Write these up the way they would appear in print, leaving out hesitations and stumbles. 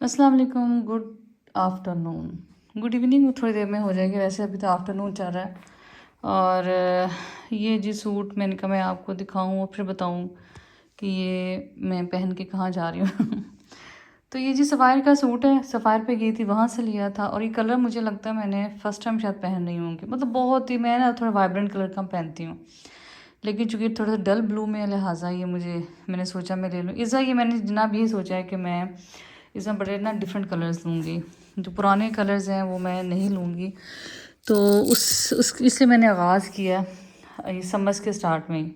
अस्सलाम वालेकुम, good afternoon. Good evening थोड़ी देर में हो जाएगी, वैसे अभी तो आफ्टरनून चल रहा है। और ये जी सूट मैंने कहा मैं आपको दिखाऊं और फिर बताऊं कि ये मैं पहन के कहाँ जा रही हूँ। तो ये जी सफ़ायर का सूट है, सफ़ायर पे गई थी, वहाँ से लिया था। और ये कलर मुझे लगता है मैंने फ़र्स्ट टाइम शायद पहन रही हूँ, मतलब बहुत ही, मैं ना थोड़ा वाइब्रेंट कलर कम पहनती हूँ, लेकिन चूँकि थोड़ा सा डल ब्लू में लिहाजा ये मैंने सोचा मैं ले लूँ। इस बार ये मैंने जनाब ये सोचा है कि मैं इसमें बड़े ना डिफरेंट कलर्स लूँगी, जो पुराने कलर्स हैं वो मैं नहीं लूँगी। तो उस इसलिए मैंने आगाज़ किया ये समर्स के स्टार्ट में ही,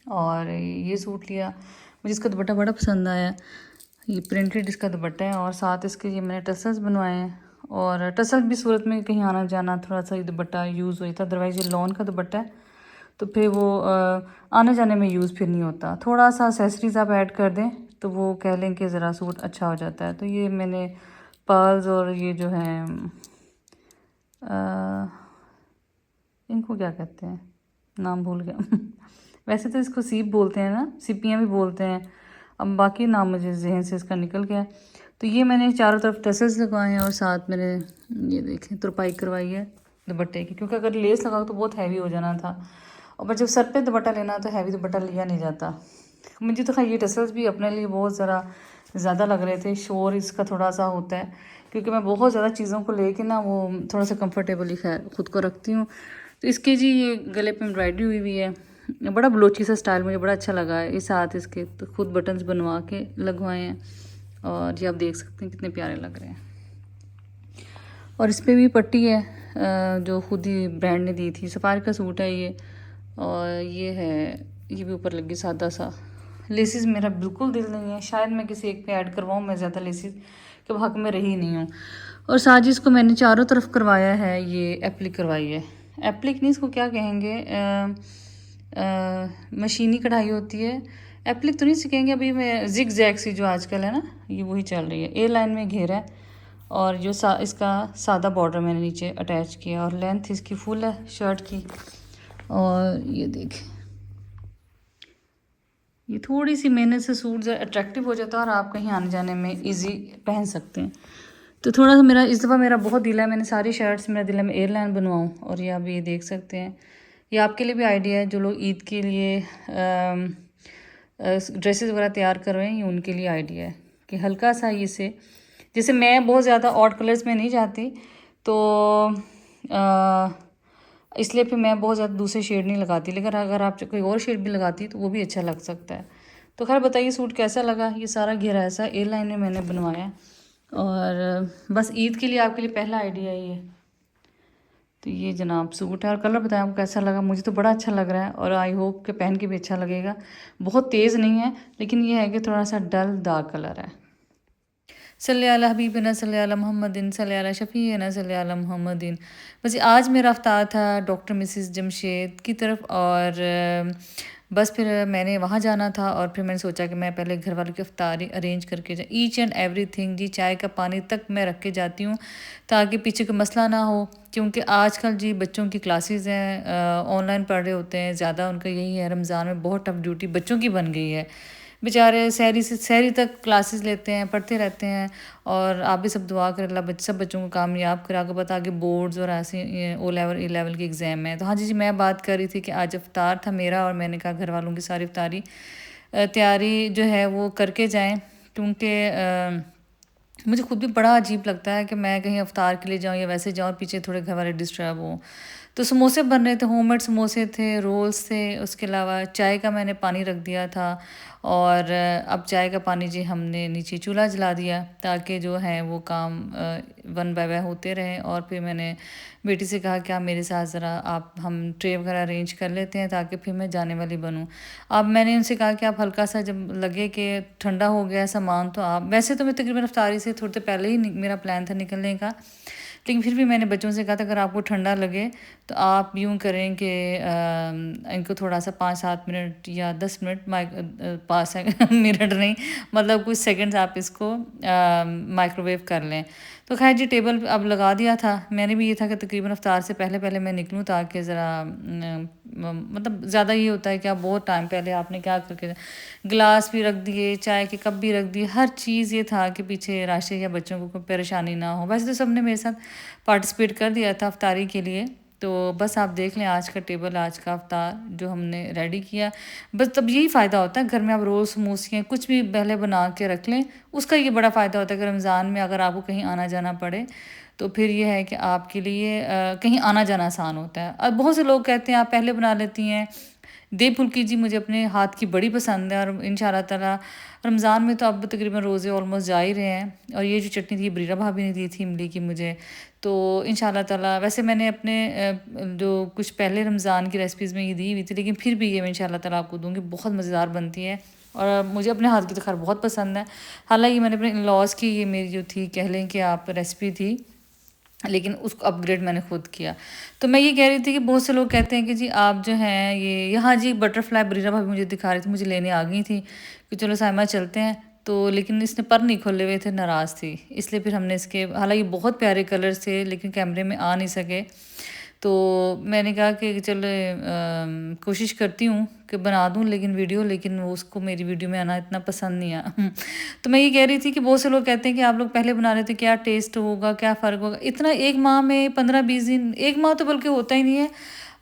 और ये सूट लिया। मुझे इसका दुपट्टा बड़ा पसंद आया, ये प्रिंटेड इसका दुपट्टा है, और साथ इसके ये मैंने टसल्स बनवाए हैं। और टसल भी सूरत में कहीं आना जाना थोड़ा सा ये दुपट्टा यूज़ हो जाता, अदरवाइज़ ये लॉन का दुपट्टा है तो फिर वो आने जाने में यूज़ फिर नहीं होता। थोड़ा सा एक्सेसरीज आप ऐड कर दें तो वो कह लें कि ज़रा सूट अच्छा हो जाता है। तो ये मैंने पर्ल्स और ये जो है इनको क्या कहते हैं, नाम भूल गया। वैसे तो इसको सीप बोलते हैं ना, सीपियाँ भी बोलते हैं, अब बाकी नाम मुझे जहन से इसका निकल गया। तो ये मैंने चारों तरफ टसल्स लगवाए हैं और साथ मैंने ये देखें तुरपाई करवाई है दुपट्टे की, क्योंकि अगर लेस लगाओ तो बहुत हैवी हो जाना था, और जब सर पे दुपट्टा लेना तो हैवी दुपट्टा लिया नहीं जाता। मुझे तो खैर ये टसल्स भी अपने लिए बहुत ज़रा ज़्यादा लग रहे थे, शोर इसका थोड़ा सा होता है, क्योंकि मैं बहुत ज़्यादा चीज़ों को लेके ना वो थोड़ा सा कंफर्टेबली खैर ख़ुद को रखती हूँ। तो इसके जी ये गले पे एम्ब्रॉयडरी हुई हुई है, बड़ा बलोची सा स्टाइल मुझे बड़ा अच्छा लगा है। इस साथ इसके तो खुद बटन्स बनवा के लगवाए हैं, और ये आप देख सकते हैं कितने प्यारे लग रहे हैं। और इस पर भी पट्टी है जो खुद ही ब्रांड ने दी थी, सफारी का सूट है ये। और ये है, ये भी ऊपर लगी सादा सा। लेसिस मेरा बिल्कुल दिल नहीं है, शायद मैं किसी एक पे ऐड करवाऊँ, मैं ज़्यादा लेसिस के हक में रही नहीं हूँ। और साजिश को मैंने चारों तरफ करवाया है, ये एप्लिक करवाई है। एप्लिक नहीं, इसको क्या कहेंगे, मशीनी कढ़ाई होती है। एप्लिक तो नहीं सीखेंगे अभी, मैं जिग जैग सी जो आजकल है ना, ये वही चल रही है। ए लाइन में घेरा है, और जो इसका सादा बॉर्डर मैंने नीचे अटैच किया, और लेंथ इसकी फुल है शर्ट की। और ये देखें, ये थोड़ी सी मेहनत से सूट अट्रैक्टिव हो जाता है, और आप कहीं आने जाने में इजी पहन सकते हैं। तो थोड़ा सा मेरा इस दफ़ा मेरा बहुत दिल है, मैंने सारी शर्ट्स मेरा दिल है मैं एयरलाइन बनवाऊँ। और ये आप ये देख सकते हैं, ये आपके लिए भी आइडिया है, जो लोग ईद के लिए ड्रेसेस वगैरह तैयार कर रहे हैं, ये उनके लिए आइडिया है कि हल्का सा इसे, जैसे मैं बहुत ज़्यादा ऑड कलर्स में नहीं जाती, तो इसलिए फिर मैं बहुत ज़्यादा दूसरे शेड नहीं लगाती, लेकिन अगर आप कोई और शेड भी लगाती तो वो भी अच्छा लग सकता है। तो खैर बताइए सूट कैसा लगा। ये सारा घेरा ऐसा एयर लाइन में मैंने बनवाया, और बस ईद के लिए आपके लिए पहला आइडिया ही है। तो ये जनाब सूट है, और कलर बताएं आपको कैसा लगा। मुझे तो बड़ा अच्छा लग रहा है, और आई होप कि पहन के भी अच्छा लगेगा। बहुत तेज़ नहीं है, लेकिन ये है कि थोड़ा सा डल डार्क कलर है। सल्ले अला हबीबिना सल्ले अला मोहम्मदिन सल्ले अला शफ़ीना सल्ले अला मोहम्मदिन। बस आज मेरा अफ्तार था डॉक्टर मिसिस जमशेद की तरफ, और बस फिर मैंने वहाँ जाना था, और फिर मैंने सोचा कि मैं पहले घर वालों की अफ्तारी अरेंज करके जाए, ईच एंड एवरीथिंग जी, चाय का पानी तक मैं रख के जाती हूँ ताकि पीछे कोई मसला ना हो। क्योंकि आजकल जी बच्चों की क्लासेस हैं, ऑनलाइन पढ़ रहे होते हैं ज़्यादा, उनका यही है, रमज़ान में बहुत टफ ड्यूटी बच्चों की बन गई है। बेचारे सहरी से सहरी तक क्लासेस लेते हैं, पढ़ते रहते हैं। और आप भी सब दुआ करें अल्लाह सब बच्चों को कामयाब करे। आपको पता आगे बोर्ड्स और ऐसे ओ लेवल ए लेवल के एग्ज़ाम है। तो हाँ जी मैं बात कर रही थी कि आज अफ्तार था मेरा, और मैंने कहा घर वालों की सारी अफ्तारी तैयारी जो है वो करके जाएँ, क्योंकि मुझे खुद भी बड़ा अजीब लगता है कि मैं कहीं अफ्तार के लिए जाऊँ या वैसे जाऊँ, पीछे थोड़े घर वाले डिस्टर्ब हों। तो समोसे बन रहे थे, होममेड समोसे थे, रोल्स थे, उसके अलावा चाय का मैंने पानी रख दिया था। और अब चाय का पानी जी हमने नीचे चूल्हा जला दिया, ताकि जो है वो काम वन बाय वन होते रहें। और फिर मैंने बेटी से कहा कि आप मेरे साथ ज़रा आप हम ट्रे वगैरह अरेंज कर लेते हैं, ताकि फिर मैं जाने वाली बनूँ। अब मैंने उनसे कहा कि आप हल्का सा जब लगे कि ठंडा हो गया सामान, तो आप, वैसे तो मैं तकरीबन अफ्तारी से थोड़ी देर पहले ही मेरा प्लान था निकलने का, लेकिन फिर भी मैंने बच्चों से कहा था अगर आपको ठंडा लगे तो आप यूँ करें कि इनको थोड़ा सा 5-7 मिनट या 10 मिनट पास मिनट नहीं, मतलब कुछ सेकंड्स आप इसको माइक्रोवेव कर लें। तो खैर जी टेबल अब लगा दिया था। मैंने भी ये था कि तकरीबन इफ्तार से पहले पहले मैं निकलूँ ताकि ज़रा मतलब ज़्यादा ये होता है कि आप बहुत टाइम पहले आपने क्या करके गिलास भी रख दिए, चाय के कप भी रख दिए, हर चीज़ ये था कि पीछे राशि या बच्चों को कोई परेशानी ना हो। वैसे तो सबने मेरे साथ पार्टिसिपेट कर दिया था इफ्तारी के लिए। तो बस आप देख लें आज का टेबल, आज का इफ्तार जो हमने रेडी किया। बस तब यही फ़ायदा होता है घर में आप रोज़ समोसियाँ कुछ भी पहले बना के रख लें, उसका ये बड़ा फ़ायदा होता है कि रमज़ान में अगर आपको कहीं आना जाना पड़े तो फिर ये है कि आपके लिए कहीं आना जाना आसान होता है। अब बहुत से लोग कहते हैं आप पहले बना लेती हैं। दही फुल्की जी मुझे अपने हाथ की बड़ी पसंद है और इंशाल्लाह ताला रमज़ान में तो अब तकरीबन रोज़े ऑलमोस्ट जा ही रहे हैं। और ये जो चटनी थी बरीरा भाभी ने दी थी इमली की मुझे, तो इंशाल्लाह ताला वैसे मैंने अपने जो कुछ पहले रमज़ान की रेसिपीज़ में ये दी हुई थी, लेकिन फिर भी ये मैं इंशाल्लाह ताला आपको दूँगी, बहुत मज़ेदार बनती है और मुझे अपने हाथ की तो खैर बहुत पसंद है। हालाँकि मैंने अपने इन-लॉज़ की ये मेरी जो थी कह लें कि आप रेसिपी थी, लेकिन उसको अपग्रेड मैंने खुद किया। तो मैं ये कह रही थी कि बहुत से लोग कहते हैं कि जी आप जो हैं ये यहाँ जी बटरफ्लाई बरीरा भाभी मुझे दिखा रही थी, मुझे लेने आ गई थी कि चलो साइमा चलते हैं। तो लेकिन इसने पर नहीं खोले हुए थे, नाराज़ थी, इसलिए फिर हमने इसके हालांकि बहुत प्यारे कलर्स थे लेकिन कैमरे में आ नहीं सके। तो मैंने कहा कि चल कोशिश करती हूँ कि बना दूँ लेकिन वीडियो, लेकिन वो उसको मेरी वीडियो में आना इतना पसंद नहीं आया। तो मैं ये कह रही थी कि बहुत से लोग कहते हैं कि आप लोग पहले बना रहे थे, क्या टेस्ट होगा, क्या फ़र्क होगा। इतना एक माह में 15-20 दिन, एक माह तो बल्कि होता ही नहीं है,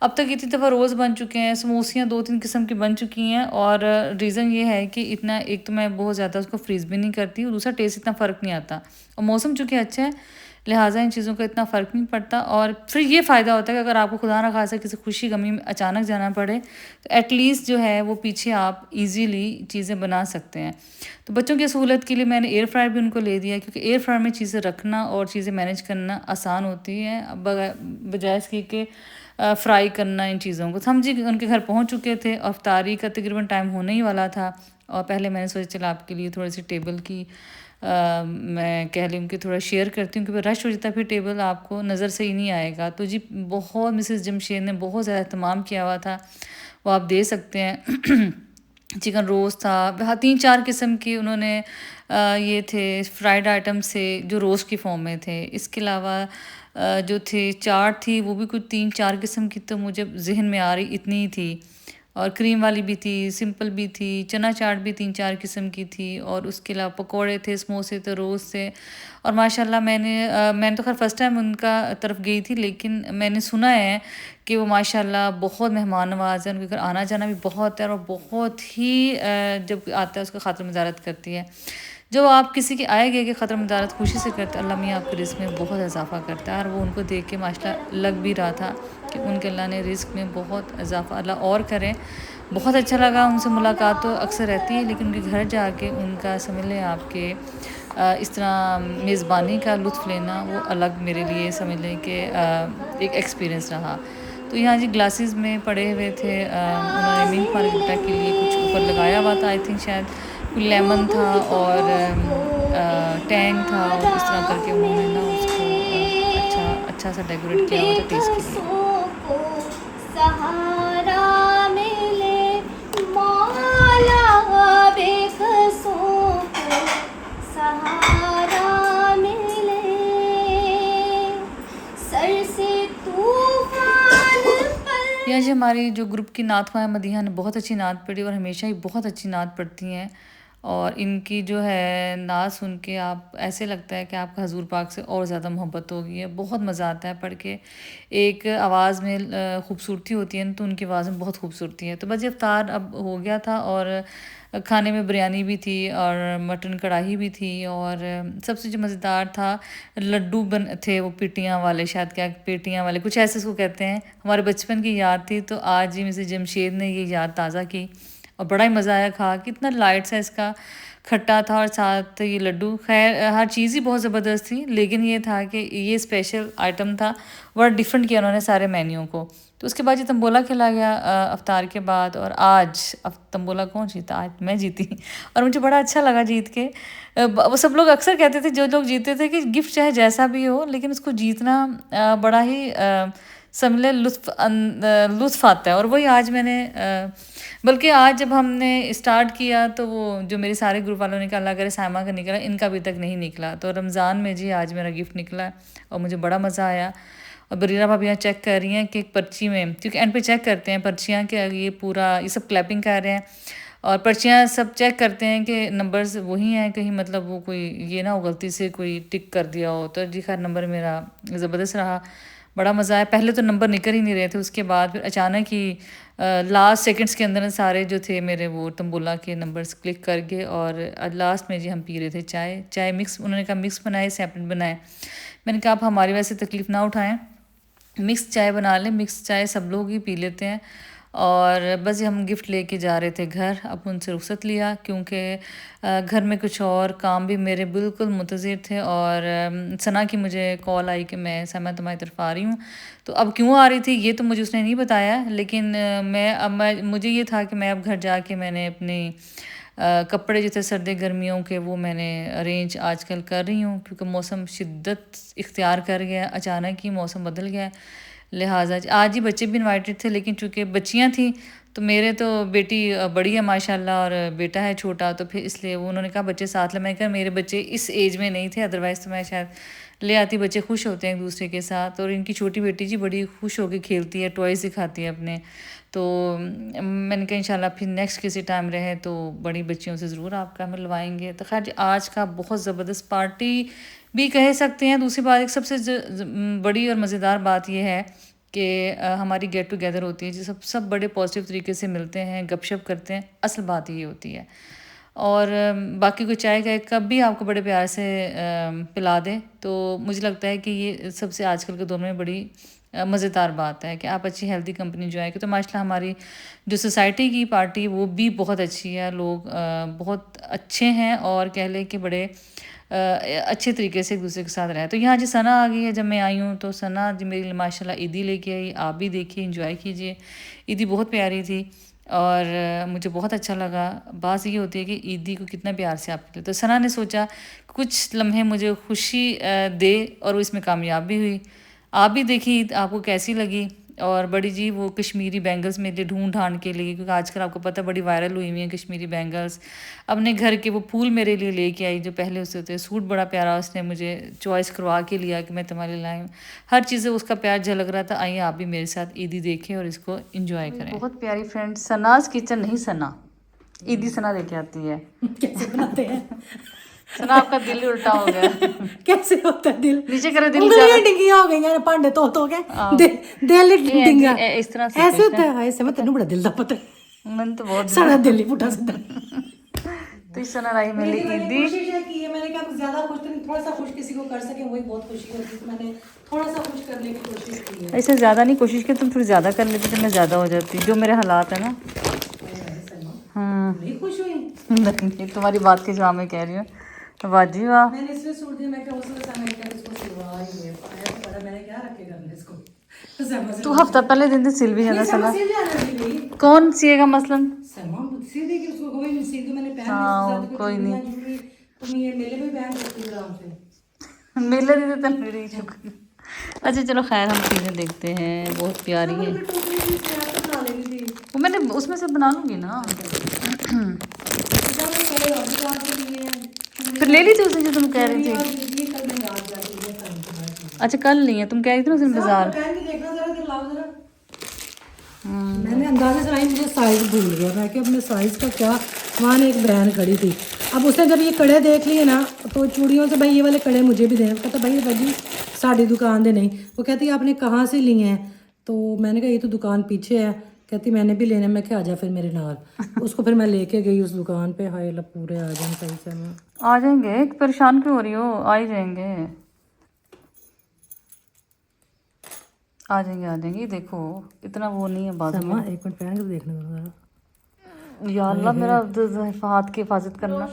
अब तक इतनी दफ़ा रोज़ बन चुके हैं, समोसियाँ 2-3 किस्म की बन चुकी हैं। और रीज़न ये है कि इतना एक तो मैं बहुत ज़्यादा उसको फ्रीज़ भी नहीं करती और दूसरा टेस्ट इतना फ़र्क नहीं आता और मौसम चूँकि अच्छा है लिहाजा इन चीज़ों का इतना फ़र्क नहीं पड़ता। और फिर ये फ़ायदा होता है कि अगर आपको खुदा ना खासा किसी खुशी गमी में अचानक जाना पड़े तो एटलीस्ट जो है वो पीछे आप इजीली चीज़ें बना सकते हैं। तो बच्चों की सहूलत के लिए मैंने एयर फ्रायर भी उनको ले दिया, क्योंकि एयर फ्रायर में चीज़ें रखना और चीज़ें मैनेज करना आसान होती है बजाय इसके कि फ्राई करना इन चीज़ों को। तो हम जी उनके घर पहुँच चुके थे और इफ्तारी का तकरीबन टाइम होने ही वाला था। और पहले मैंने सोचा चला आपके लिए थोड़ी सी टेबल की मैं कह लूँ कि थोड़ा शेयर करती हूँ, क्योंकि रश हो जाता है फिर टेबल आपको नज़र से ही नहीं आएगा। तो जी बहुत मिसेस जमशेद ने बहुत ज़्यादा एहतमाम किया हुआ था, वो आप दे सकते हैं। चिकन रोस्ट था, हाँ 3-4 किस्म के उन्होंने ये थे फ्राइड आइटम से जो रोस्ट की फॉर्म में थे। इसके अलावा जो थे चाट थी वो भी कुछ 3-4 किस्म की तो मुझे जहन में आ रही इतनी ही थी। और क्रीम वाली भी थी, सिंपल भी थी, चना चाट भी 3-4 किस्म की थी और उसके अलावा पकोड़े थे, समोसे थे रोज़ से। और माशाल्लाह मैंने तो खैर फ़र्स्ट टाइम उनका तरफ गई थी, लेकिन मैंने सुना है कि वो माशाल्लाह बहुत मेहमान नवाज़ है, उनके घर आना जाना भी बहुत है और बहुत ही जब आता है उसका खातिर मदारत करती है। जो आप किसी के आए गए के ख़तर मदारत खुशी से करते अल्लाह मियाँ आपके रिज़्क़ में बहुत इजाफ़ा करता है। और वो उनको देख के माशाल्लाह लग भी रहा था कि उनके अल्लाह ने रिज़्क़ में बहुत इजाफ़ा अल्लाह और करें। बहुत अच्छा लगा उनसे, मुलाकात तो अक्सर रहती है लेकिन उनके घर जाके उनका समझ लें आपके इस तरह मेज़बानी का लुत्फ़ लेना वो अलग मेरे लिए समझ लें कि एक एक्सपीरियंस रहा। तो यहाँ जी ग्लासेस में पड़े हुए थे, उन्होंने मिल्क मार्गरीटा के लिए कुछ ऊपर लगाया हुआ था, आई थिंक शायद कोई लेमन था और टैंग था और इस तरह करके उन्होंने ना उसको अच्छा सा डेकोरेट किया हुआ था टेस्ट के लिए। यहाँ जी हमारी जो ग्रुप की नात ख़्वाह मदीहा ने बहुत अच्छी नात पढ़ी और हमेशा ही बहुत अच्छी नात पढ़ती हैं। और इनकी जो है नात सुन के आप ऐसे लगता है कि आपका हजूर पाक से और ज़्यादा मोहब्बत हो गई है, बहुत मज़ा आता है पढ़ के। एक आवाज़ में खूबसूरती होती है तो उनकी आवाज़ में बहुत खूबसूरती है। तो बस इफ्तार अब हो गया था और खाने में बिरयानी भी थी और मटन कढ़ाई भी थी और सबसे जो मज़ेदार था लड्डू बन थे, वो पिटियाँ वाले, शायद क्या पेटियाँ वाले कुछ ऐसे उसको कहते हैं, हमारे बचपन की याद थी। तो आज ही मिसेस जमशेद ने ये याद ताज़ा की और बड़ा ही मज़ा आया खा, कितना लाइट सा इसका खट्टा था और साथ ये लड्डू। खैर हर चीज़ ही बहुत ज़बरदस्त थी, लेकिन ये था कि ये स्पेशल आइटम था, बड़ा डिफरेंट किया उन्होंने सारे मेन्यू को। तो उसके बाद ये तंबोला खेला गया अफ्तार के बाद। और आज अब तंबोला कौन जीता? आज मैं जीती और मुझे बड़ा अच्छा लगा जीत के। वो सब लोग अक्सर कहते थे, जो लोग जीते थे, कि गिफ्ट चाहे जैसा भी हो लेकिन उसको जीतना बड़ा ही समझ ले लुत्फ़ आता है। और वही आज मैंने बल्कि आज जब हमने स्टार्ट किया तो वो जो मेरे सारे ग्रुप वालों ने कहा अल्लाह करे सामा का निकला, इनका अभी तक नहीं निकला। तो रमज़ान में जी आज मेरा गिफ्ट निकला और मुझे बड़ा मज़ा आया। और बरीरा भाभी यहाँ चेक कर रही हैं कि एक पर्ची में, क्योंकि एंड पे चेक करते हैं पर्चियाँ कि ये पूरा ये सब क्लैपिंग कर रहे हैं और पर्चियाँ सब चेक करते हैं कि नंबर्स वही हैं, कहीं मतलब वो कोई ये ना हो गलती से कोई टिक कर दिया हो। तो जी खैर नंबर मेरा ज़बरदस्त रहा, बड़ा मज़ा आया। पहले तो नंबर निकल ही नहीं रहे थे, उसके बाद फिर अचानक ही लास्ट सेकंड्स के अंदर सारे जो थे मेरे वो तंबोला के नंबर्स क्लिक कर गए। और लास्ट में जी हम पी रहे थे चाय मिक्स, उन्होंने कहा मिक्स बनाए सेपरेट बनाए। मैंने कहा आप हमारी वैसे तकलीफ़ ना उठाएं, मिक्स चाय बना लें, मिक्स चाय सब लोग ही पी लेते हैं। और बस ये हम गिफ्ट लेके जा रहे थे घर, अब उनसे रुखसत लिया क्योंकि घर में कुछ और काम भी मेरे बिल्कुल मुंतज़िर थे। और सना की मुझे कॉल आई कि मैं समा तुम्हारी तरफ आ रही हूँ। तो अब क्यों आ रही थी ये तो मुझे उसने नहीं बताया, लेकिन मैं मुझे ये था कि मैं अब घर जाके मैंने अपनी कपड़े जो थे सर्दी गर्मियों के वो मैंने अरेंज आजकल कर रही हूँ, क्योंकि मौसम शिद्दत इख्तियार कर गया, अचानक ही मौसम बदल गया। लिहाजा आज ही बच्चे भी इनवाइटेड थे, लेकिन चूँकि बच्चियाँ थी तो मेरे तो बेटी बड़ी है माशाल्लाह और बेटा है छोटा, तो फिर इसलिए वो उन्होंने कहा बच्चे साथ ले। मैं कहा मेरे बच्चे इस एज में नहीं थे, अदरवाइज़ तो मैं शायद ले आती। बच्चे खुश होते हैं एक दूसरे के साथ। और इनकी छोटी बेटी जी बड़ी खुश होकर खेलती है, टॉय सिखाती है अपने। तो मैंने कहा इंशाल्लाह फिर नेक्स्ट किसी टाइम रहे तो बड़ी बच्चियों से ज़रूर आपका मिलवाएंगे। तो खैर आज का बहुत ज़बरदस्त पार्टी भी कह सकते हैं। दूसरी बात एक सबसे बड़ी और मज़ेदार बात यह है कि हमारी गेट टुगेदर होती है, जो सब बड़े पॉजिटिव तरीके से मिलते हैं, गपशप करते हैं, असल बात ये होती है। और बाकी कोई चाय का एक कप भी आपको बड़े प्यार से पिला दे तो मुझे लगता है कि ये सबसे आजकल के दौर में बड़ी मज़ेदार बात है कि आप अच्छी हेल्दी कंपनी जो है कि। तो माशाल्लाह हमारी जो सोसाइटी की पार्टी वो भी बहुत अच्छी है, लोग बहुत अच्छे हैं और कह लें कि बड़े अच्छे तरीके से एक दूसरे के साथ रहे। तो यहाँ जी सना आ गई है। जब मैं आई हूँ तो सना जी मेरे लिए माशाल्लाह ईदी लेके आई, आप भी देखिए इंजॉय कीजिए। ईदी बहुत प्यारी थी और मुझे बहुत अच्छा लगा। बात ये होती है कि ईदी को कितना प्यार से आप ले। तो सना ने सोचा कुछ लम्हे मुझे खुशी दे और वो इसमें कामयाब भी हुई। आप भी देखी आपको कैसी लगी। और बड़ी जी वो कश्मीरी बैंगल्स मेरे लिए ढूंढ ढांड के लिए, क्योंकि आजकल आपको पता है बड़ी वायरल हुई हुई है कश्मीरी बैंगल्स। अपने घर के वो फूल मेरे लिए लेके आई जो पहले उससे होते। सूट बड़ा प्यारा उसने मुझे चॉइस करवा के लिया कि मैं तुम्हारे लिए लाई हूँ। हर चीज़ उसका प्यार झलक रहा था। आइए आप भी मेरे साथ ईदी देखें और इसको इंजॉय करें। बहुत प्यारी फ्रेंड सनाज किचन, नहीं सना ईदी सना लेके आती है। कैसे बनाते हैं सना आपका दिल ही उल्टा हो गया। कैसे होता है दिल? नीचे करे दिल उंगलियां डिंगियां हो गई यार, भांडे तो के दिल डिंगा इस तरह से ऐसे होता है। ऐसे मैं तेन बड़ा दिल दा पता मन तो बहुत सारा दिल ही पुठा सीधा। तो इस तरह रही मेरी ईदी। कोशिश है कि मैंने कहा ज्यादा खुश तो नहीं, थोड़ा सा खुश किसी को कर सके वही बहुत खुशी होती है। तो मैंने थोड़ा सा खुश करने की कोशिश की है। ऐसे ज़्यादा नहीं कोशिश की, तुम थोड़ी ज़्यादा कर लेती तो मैं ज़्यादा हो जाती, जो मेरे हालात है ना। हाँ नहीं खुश हुई नहीं, तुम्हारी बात के जवाब में कह रही हूँ। वाह जी वाह। मैंने इसलिए सूट दिया, मैं क्या उस वजह से मैंने कहा इसको सिलवा ही ले आया तो बड़ा, मैंने क्या रखे करने इसको। तू हफ्ता पहले दिन सिल भी जाना सना। सिल जाना भाई कौन सिएगा मसलन? समा सी देगी उसको, कोई नहीं सी दो। मैंने पहन हाँ कोई नहीं, तुम ये मेले में पहन सकती हो आराम से। मेले दी तो मेरी शुक्र। अच्छा चलो खैर हम चीज़ें देखते हैं, बहुत प्यारी है वो। मैंने उसमें से बना लूँगी ना। फिर ले ली थी उसने जो तुम कह रही थी। अच्छा कल नहीं है, तुम कह रही थी ना उसने बाजार। मैंने अंदाजे से नहीं, मुझे साइज भूल गया। मैं कि अपने साइज का क्या, वहाँ एक बहन खड़ी थी। अब उसने जब ये कड़े देख लिए ना तो चूड़ियों से भाई ये वाले कड़े मुझे भी दें। कहता भाई भाजी साड़ी दुकान दे नहीं। वो कहती आपने कहाँ से लिए हैं? तो मैंने कहा ये तो दुकान पीछे है। कहती मैंने भी लेने। मैं क्या आ जा फिर मेरे नाल। उसको फिर मैं लेके गई उस दुकान पे। हाय ला पूरे आ जाए सही से। मैं आ जाएंगे, परेशान क्यों हो रही हो? आ ही जाएंगे, आ जाएंगे आ जाएंगे। देखो इतना वो नहीं है बात में। एक मिनट पहन के देखने दो या अल्लाह मेरा हाथ की हिफाजत करना।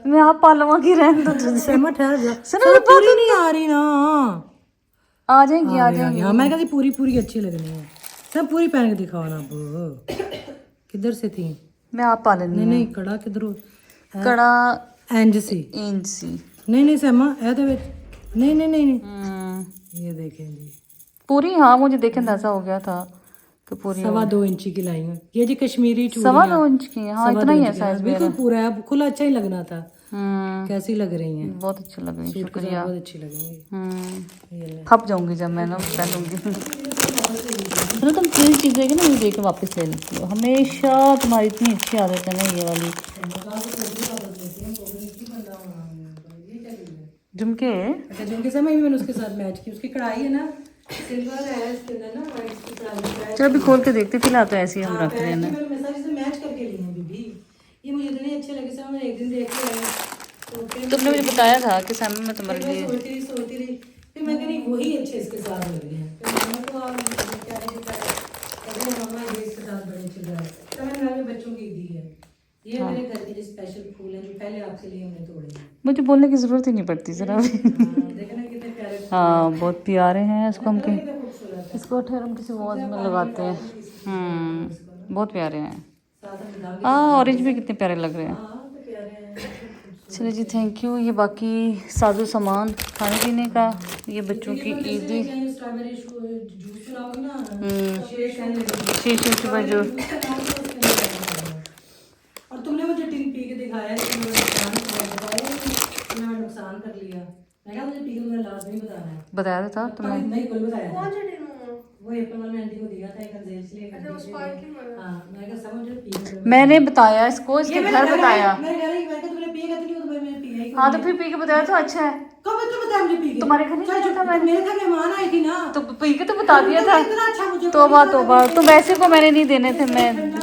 मैं आप पालवा की रहने दो तुझसे। ठहर जा, पूरी नहीं आ रही ना। आ जाएंगी आ जाएंगी। हाँ मैं कहती पूरी पूरी अच्छी लगनी है। सब पूरी पहन के दिखाओ ना अब। किधर से थी? मैं आप पा लेनी नहीं नहीं कड़ा किधर कड़ा इंज सी इंच सी। नहीं सहमा नहीं नहीं नहीं नहीं ये देखें जी पूरी। हाँ मुझे देखे अंदाजा हो गया था कि पूरी 2.25 इंची की लाई है ये जी कश्मीरी चूड़ियां 2.25 इंच की है। हाँ इतना ही है साइज बिल्कुल पूरा है। खुला अच्छा ही लगना था। कैसी कैसी लग रही हैं? बहुत अच्छी लग रही है, शुक्रिया। बहुत अच्छी लगेंगी। ये ले। खप जाऊंगी जब मैं ना पहनूंगी। चलो तुम प्लीज चीज़ देगी ना मुझे देख के वापस ले लेती हो। हमेशा तुम्हारी इतनी अच्छी आदत है ना ये वाली। झुमके अच्छा झुमके से मैं मैंने उसके साथ मैच की। उसकी कढ़ाई है ना सिल्वर है इसके अंदर ना वाइट की कढ़ाई। चलो अभी खोल के देखते फिलहाल तो ऐसे ही हम रख रहे हैं ना। मैंने मैसेज से मैच करके लिए हैं बीबी। ये मुझे इतने अच्छे लगे सर मैं एक दिन देख के आई तो फिर तुमने मुझे बताया था कि सामने में तुम्हारे मैं लिए सोचती रही फिर मैं कह रही वही अच्छे इसके साथ लग रहे हैं। फिर मम्मा को आप क्या है मम्मा ये इसके साथ बड़े अच्छे लग रहे हैं। तो मैंने घर में बच्चों की दी है। ये मेरे घर के स्पेशल फूल हैं जो पहले आपके लिए हमने तोड़े हैं। मुझे बोलने की ज़रूरत ही नहीं पड़ती जरा भी। देखना कितने प्यारे हाँ बहुत प्यारे हैं। इसको हम कहीं कितने खूबसूरत है। इसको ठहर हम किसी वॉज में लगाते हैं। बहुत प्यारे हैं। साथ में दाग हाँ ऑरेंज भी कितने प्यारे लग रहे हैं। हाँ तो प्यारे हैं। चलो जी थैंक यू। ये बाकी साजो सामान खाने पीने का ये बच्चों की ईदी स्ट्रॉबेरी जूस बनाओगे ना शेक कहने लगी। शीशे पर जो और तुमने मुझे टिन पी के दिखाया कि मैंने नुकसान कर लिया। मैं कहा मुझे पी के तुम्हें लाजमी बताना है। बताया था तुम्हें। नहीं कोई बताया वो एप्पल वाले आंटी को दिया था एक अंजेल से लेकर। हाँ मैं कहा समझ पी के मैंने बताया इसको इसके घर बताया। मैं कह रही मैं कहा तुमने पिएगा तो नहीं तो मैंने पिया ही। हाँ तो फिर पी के बताया तो अच्छा है। कब तो बताया मुझे पी के? तुम्हारे घर नहीं चाहे था मैंने मेरे घर मेहमान आई थी ना तो पी के तो बता दिया था। इतना अच्छा मुझे तोबा तोबा तुम ऐसे को मैंने नहीं देने थे। मैं